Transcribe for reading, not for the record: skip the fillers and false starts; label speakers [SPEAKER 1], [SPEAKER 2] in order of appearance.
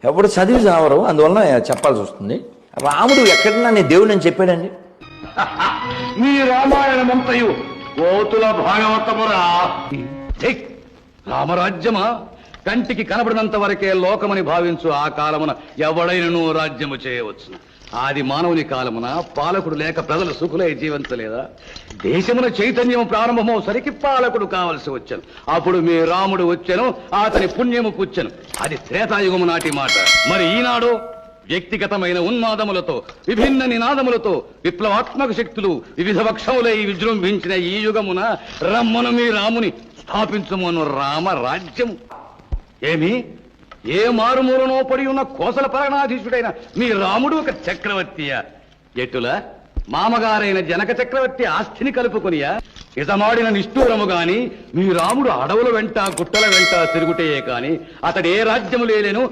[SPEAKER 1] ఎవడు చదివి చావరు, అందువలన చెప్పాల్సి వస్తుంది. రాముడు ఎక్కడన్నా నేను దేవుడు అని చెప్పాడండి?
[SPEAKER 2] మీ రామాయణమంతయు కోతుల భాగవతమురా. రామరాజ్యమా? కంటికి కనబడినంత వరకే లోకమని భావించు ఆ కాలమున ఎవడైనను రాజ్యము చేయవచ్చు. ఆది మానవుని కాలమున పాలకుడు లేక ప్రజలు సుఖులై జీవించలేదా? దేశమున చైతన్యం ప్రారంభమో సరికి పాలకుడు కావలసి వచ్చాను. అప్పుడు మీ రాముడు వచ్చాను, అతని పుణ్యము పుచ్చెను. అది త్రేతాయుగము నాటి మాట. మరి ఈనాడు వ్యక్తిగతమైన ఉన్మాదములతో, విభిన్న నినాదములతో విప్లవాత్మక శక్తులు వివిధ పక్షములై విజృంభించిన ఈ యుగమున రమ్మను మీ రాముని స్థాపించమను రామరాజ్యము. ఏమి ఏ మారుమూలనో పడి ఉన్న కోసల పరణాధీశుడైన మీ రాముడు ఒక చక్రవర్తియా? ఎటులా మామగారైన జనక చక్రవర్తి ఆస్తిని కలుపుకొనియా? ఇతమాడిన నిష్ఠూరము గాని మీ రాముడు అడవుల వెంట గుట్టల వెంట తిరుగుటయే కాని అతడు ఏ రాజ్యము లేలేను